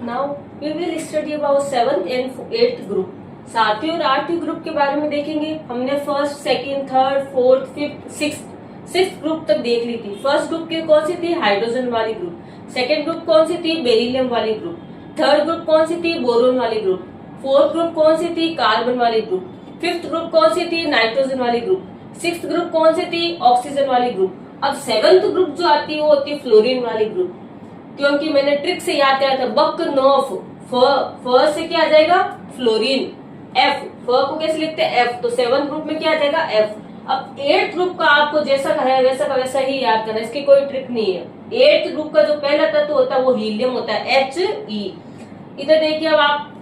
Now we will study about 7th and 8th group. 7वीं और 8वीं ग्रुप के बारे में देखेंगे। हमने first, second, third, fourth, fifth, sixth group तक देख ली थी। फर्स्ट ग्रुप की कौन सी थी? हाइड्रोजन वाली ग्रुप। सेकंड ग्रुप कौन सी थी? बेरिलियम वाली ग्रुप। थर्ड ग्रुप कौन सी थी? बोरोन वाली ग्रुप। फोर्थ ग्रुप कौन सी थी? कार्बन वाली ग्रुप। फिफ्थ ग्रुप कौन सी थी? नाइट्रोजन वाली ग्रुप। सिक्स्थ ग्रुप कौन सी थी? ऑक्सीजन वाली ग्रुप। अब 7th ग्रुप जो आती है वो होती है फ्लोरीन वाली ग्रुप, क्योंकि मैंने ट्रिक से याद किया था बक नॉफ फ से क्या आ जाएगा? फ्लोरीन। एफ, फ को कैसे लिखते हैं? एफ। तो 7th ग्रुप में क्या आ जाएगा? एफ। अब 8th ग्रुप का आपको जैसा है वैसा का वैसा ही याद करना, इसकी कोई ट्रिक नहीं है। 8th ग्रुप का जो पहला तत्व होता है वो हीलियम होता है, He। इधर देखिए अब आप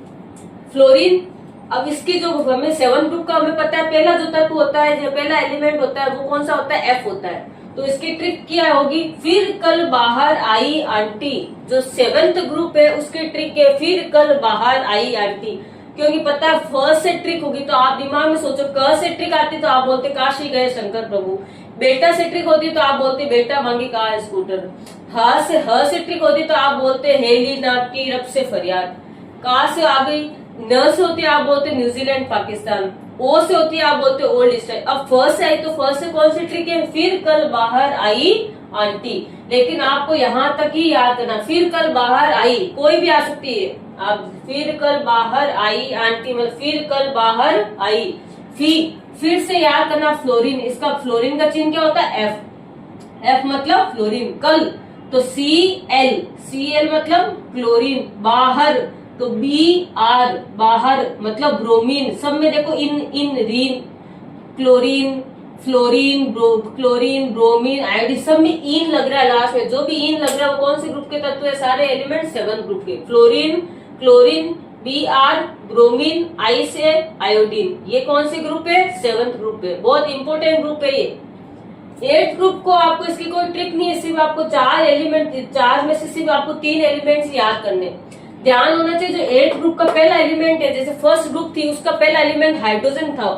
फ्लोरीन। अब इसकी जो हमें 7th ग्रुप का हमें पता है पहला जो तत्व होता है, जो पहला एलिमेंट होता है वो कौन सा होता है? एफ होता है। तो इसकी ट्रिक क्या होगी? फिर कल बाहर आई आंटी। जो 7th ग्रुप है उसकी ट्रिक है फिर कल बाहर आई आंटी, क्योंकि पता है फ से ट्रिक होगी तो आप दिमाग में सोचो, क से ट्रिक आती तो आप बोलते काशी गए शंकर प्रभु। बेटा से ट्रिक होती तो आप बोलते बेटा मांगी कार स्कूटर। ह से ट्रिक होती तो आप बोलते हेली नाथ की रब से फरियाद। का से आ गई, न से होती आप बोलते न्यूजीलैंड पाकिस्तान। ओ से होती है आप बोलते ओल्ड स्टाइल। अब फर्स्ट से आई तो फर्स्ट से कौन सी ट्रिक है? फिर कल बाहर आई आंटी। लेकिन आपको यहाँ तक ही याद करना, फिर कल बाहर आई कोई भी आ सकती है। अब फिर कल बाहर आई आंटी मतलब फिर कल बाहर आई। फिर से याद करना फ्लोरीन। इसका फ्लोरीन का चिन्ह क्या होता है? एफ। एफ मतलब फ्लोरीन। कल तो Cl मतलब क्लोरीन। बाहर तो Br बाहर मतलब ब्रोमीन। सब में देखो इन रीन, chlorine, fluorine, chlorine, bromine, iodine, सब में इन लग रहा है लास्ट में। जो भी इन लग रहा है वो कौन से ग्रुप के तत्व है? सारे एलिमेंट 7th ग्रुप के। फ्लोरीन, क्लोरीन, Br, ब्रोमीन, आई से आयोडीन। ये कौन से ग्रुप है? 7th ग्रुप है। बहुत इंपॉर्टेंट ग्रुप है ये। 8th ग्रुप को आपको इसकी कोई ट्रिक नहीं है, सिर्फ आपको 4 में से सिर्फ आपको 3 एलिमेंट्स याद करने। ध्यान होना चाहिए जो 8th ग्रुप का पहला एलिमेंट है, जैसे फर्स्ट ग्रुप थी उसका पहला एलिमेंट हाइड्रोजन था,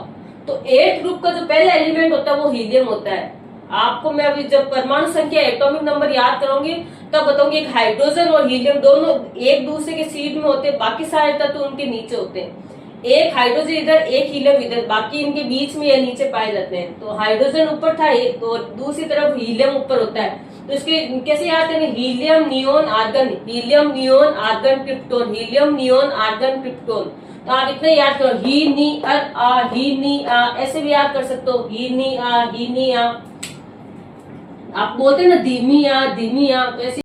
तो 8th ग्रुप का जो पहला एलिमेंट होता है वो हीलियम होता है। आपको मैं अभी जब परमाणु संख्या एटॉमिक नंबर याद कराऊंगी तब बताऊंगी एक हाइड्रोजन और हीलियम दोनों एक दूसरे के सीध में होते हैं, बाकी सारे तत्व उनके नीचे होते हैं। एक हाइड्रोजन इधर, एक हीलियम इधर, बाकी इनके बीच में या नीचे पाए जाते हैं। तो हाइड्रोजन ऊपर था एक, तो दूसरी तरफ हीलियम ऊपर होता है। तो इसके कैसे याद करें? Helium, neon, argon, helium, neon, argon, krypton, helium, neon, argon, krypton. तो आप इतना याद करो, ही नी आ, ऐसे भी याद कर सकते हो, ही नी आ। आप बोलते हैं ना धीमी आ, ऐसे